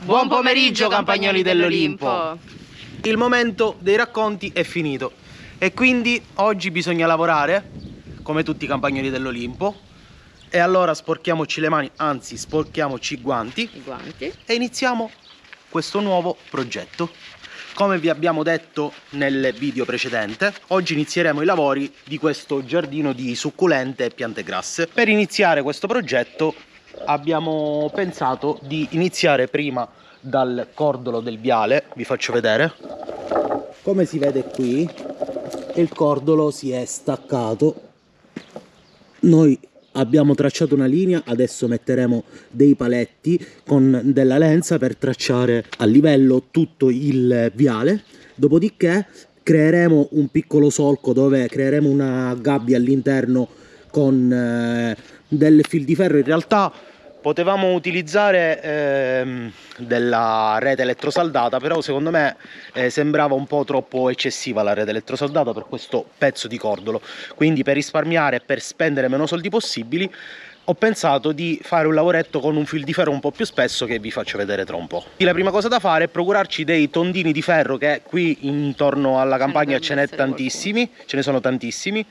Buon pomeriggio, campagnoli dell'Olimpo! Il momento dei racconti è finito e quindi oggi bisogna lavorare come tutti i campagnoli dell'Olimpo. E allora sporchiamoci le mani, anzi sporchiamoci i guanti e iniziamo questo nuovo progetto. Come vi abbiamo detto nel video precedente, oggi inizieremo i lavori di questo giardino di succulente e piante grasse. Per iniziare questo progetto abbiamo pensato di iniziare prima dal cordolo del viale. Vi faccio vedere. Come si vede qui, il cordolo si è staccato. Noi abbiamo tracciato una linea, adesso metteremo dei paletti con della lenza per tracciare a livello tutto il viale. Dopodiché creeremo un piccolo solco dove creeremo una gabbia all'interno con del fil di ferro. In realtà potevamo utilizzare della rete elettrosaldata, però secondo me sembrava un po' troppo eccessiva la rete elettrosaldata per questo pezzo di cordolo. Quindi, per risparmiare e per spendere meno soldi possibili, ho pensato di fare un lavoretto con un fil di ferro un po' più spesso, che vi faccio vedere tra un po'. La prima cosa da fare è procurarci dei tondini di ferro, che qui intorno alla campagna ce ne sono tantissimi.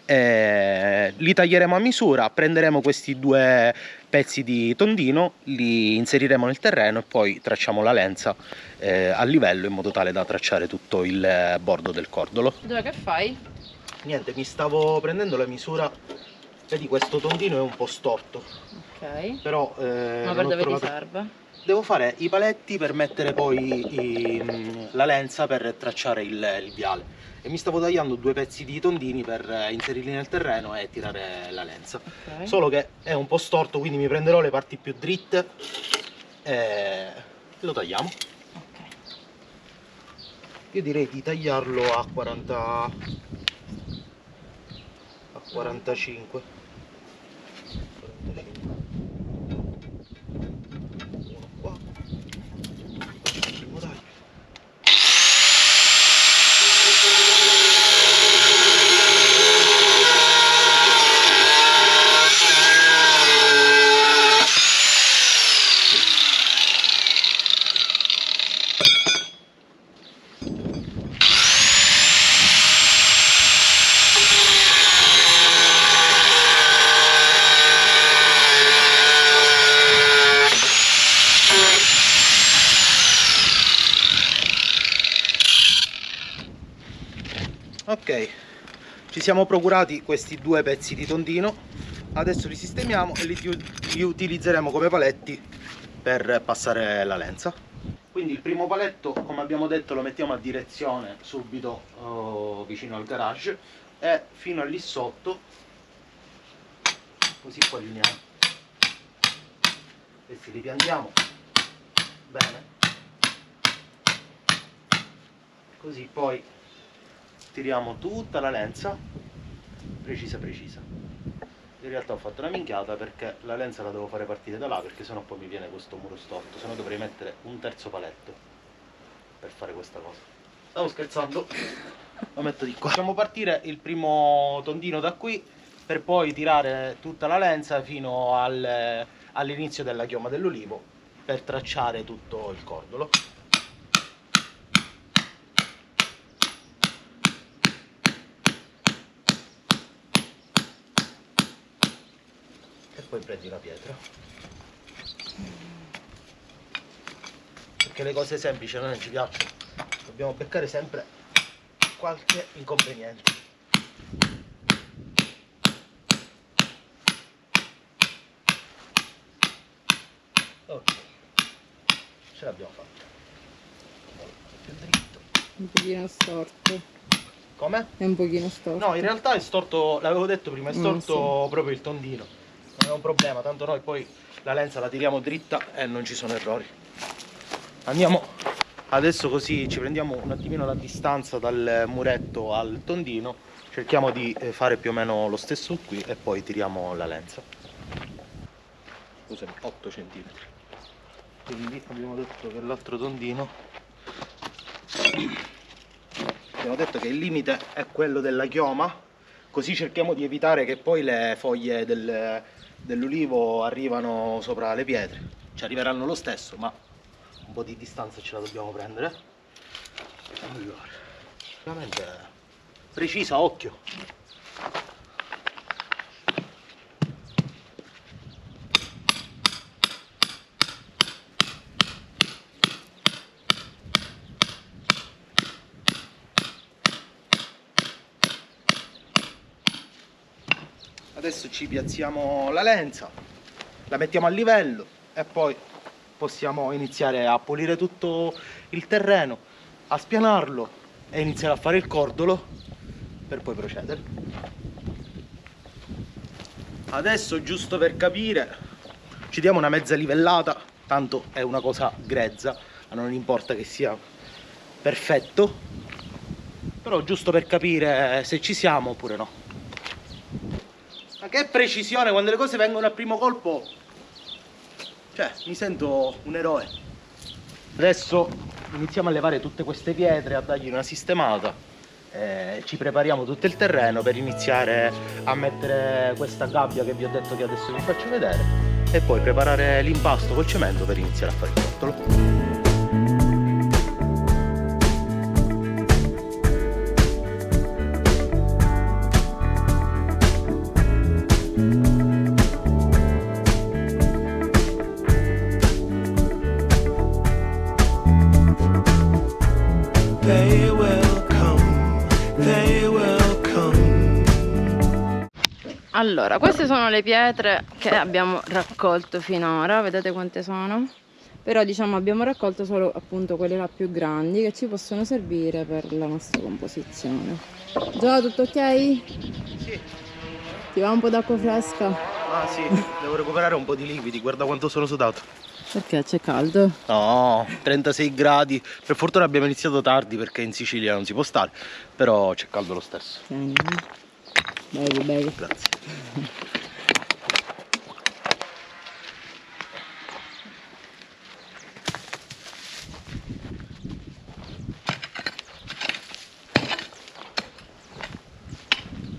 Li taglieremo a misura, prenderemo questi due pezzi di tondino, li inseriremo nel terreno e poi tracciamo la lenza a livello, in modo tale da tracciare tutto il bordo del cordolo. Dove che fai? Niente, mi stavo prendendo la misura. Vedi, questo tondino è un po' storto. Ok. Però ma per dove ti serve? Devo fare i paletti per mettere poi la lenza per tracciare il viale. E mi stavo tagliando due pezzi di tondini per inserirli nel terreno e tirare la lenza. Okay. Solo che è un po' storto, quindi mi prenderò le parti più dritte e lo tagliamo. Okay. Io direi di tagliarlo a 45. Uno qua. Faccio il primo taglio. Ok, ci siamo procurati questi due pezzi di tondino, adesso li sistemiamo e li utilizzeremo come paletti per passare la lenza. Quindi il primo paletto, come abbiamo detto, lo mettiamo a direzione subito vicino al garage e fino a lì sotto, così poi allineiamo. Questi li piantiamo bene, così poi tiriamo tutta la lenza precisa. In realtà ho fatto una minchiata, perché la lenza la devo fare partire da là, perché sennò poi mi viene questo muro storto, sennò dovrei mettere un terzo paletto per fare questa cosa. Stavo scherzando, lo metto di qua. Facciamo partire il primo tondino da qui per poi tirare tutta la lenza fino all'inizio della chioma dell'ulivo per tracciare tutto il cordolo. Poi prendi una pietra, perché le cose semplici a noi non ci piacciono, dobbiamo beccare sempre qualche inconveniente. Ok, ce l'abbiamo fatta. Più dritto. Un pochino storto. Come? È un pochino storto. No, in realtà è storto, l'avevo detto prima, è storto sì, proprio il tondino. Non è un problema, tanto noi poi la lenza la tiriamo dritta e non ci sono errori. Andiamo adesso, così ci prendiamo un attimino la distanza dal muretto al tondino, cerchiamo di fare più o meno lo stesso qui e poi tiriamo la lenza. Scusami, 8 cm. Quindi abbiamo detto che l'altro tondino, abbiamo detto che il limite è quello della chioma, così cerchiamo di evitare che poi le foglie dell'ulivo arrivano sopra le pietre. Ci arriveranno lo stesso, ma un po' di distanza ce la dobbiamo prendere. Allora, veramente precisa, occhio. Adesso ci piazziamo la lenza, la mettiamo a livello e poi possiamo iniziare a pulire tutto il terreno, a spianarlo e iniziare a fare il cordolo per poi procedere. Adesso, giusto per capire, ci diamo una mezza livellata, tanto è una cosa grezza, non importa che sia perfetto, però giusto per capire se ci siamo oppure no. Ma che precisione, quando le cose vengono al primo colpo, cioè mi sento un eroe. Adesso iniziamo a levare tutte queste pietre, a dargli una sistemata, ci prepariamo tutto il terreno per iniziare a mettere questa gabbia che vi ho detto che adesso vi faccio vedere e poi preparare l'impasto col cemento per iniziare a fare il cordolo. Allora, queste sono le pietre che abbiamo raccolto finora, vedete quante sono? Però diciamo abbiamo raccolto solo appunto quelle là più grandi che ci possono servire per la nostra composizione. Gio, tutto ok? Sì. Ti va un po' d'acqua fresca? Ah sì, devo recuperare un po' di liquidi, guarda quanto sono sudato. Perché c'è caldo? No, 36 gradi, per fortuna abbiamo iniziato tardi perché in Sicilia non si può stare, però c'è caldo lo stesso. Tieni. Bevi, bevi. Grazie.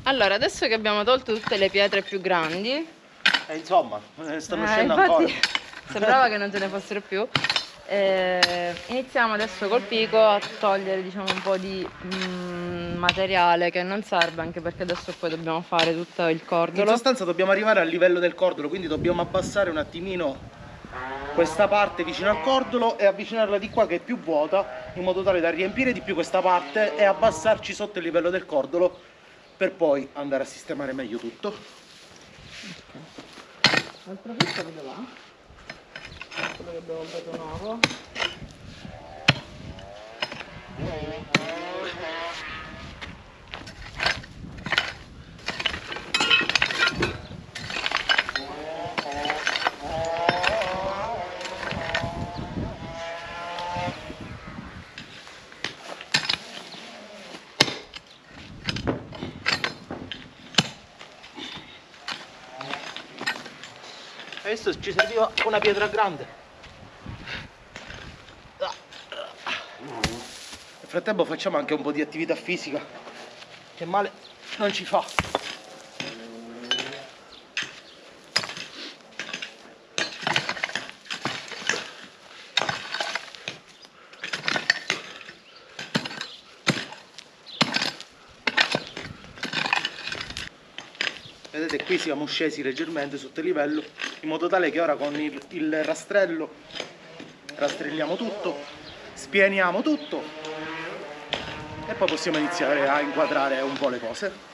Allora, adesso che abbiamo tolto tutte le pietre più grandi, Insomma, stanno uscendo infatti, ancora. sembrava che non ce ne fossero più. Iniziamo adesso col pico a togliere, diciamo, un po' di materiale che non serve, anche perché adesso poi dobbiamo fare tutto il In cordolo. sostanza dobbiamo arrivare al livello del cordolo, quindi dobbiamo abbassare un attimino questa parte vicino al cordolo e avvicinarla di qua che è più vuota, in modo tale da riempire di più questa parte e abbassarci sotto il livello del cordolo per poi andare a sistemare meglio tutto. L'altro pezzo dove va? Quello che abbiamo comprato nuovo. Adesso ci serviva una pietra grande. Nel frattempo facciamo anche un po' di attività fisica, che male non ci fa. Vedete, qui siamo scesi leggermente sotto il livello, in modo tale che ora con il rastrello rastrelliamo tutto, spianiamo tutto e poi possiamo iniziare a inquadrare un po' le cose.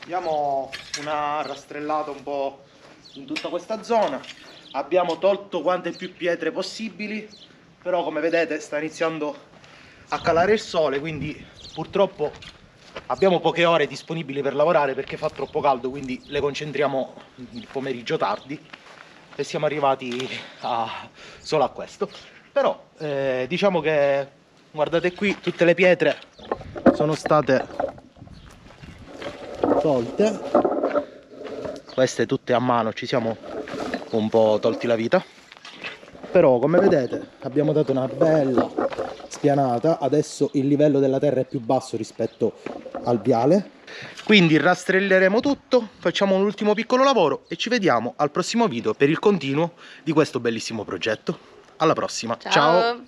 Diamo una rastrellata un po' in tutta questa zona. Abbiamo tolto quante più pietre possibili, però come vedete sta iniziando a calare il sole, quindi purtroppo abbiamo poche ore disponibili per lavorare perché fa troppo caldo, quindi le concentriamo il pomeriggio tardi e siamo arrivati solo a questo. Però diciamo che, guardate qui, tutte le pietre sono state tolte, queste tutte a mano, ci siamo un po' tolti la vita, però come vedete abbiamo dato una bella spianata. Adesso il livello della terra è più basso rispetto al viale, quindi rastrelleremo tutto, facciamo un ultimo piccolo lavoro e ci vediamo al prossimo video per il continuo di questo bellissimo progetto. Alla prossima, ciao.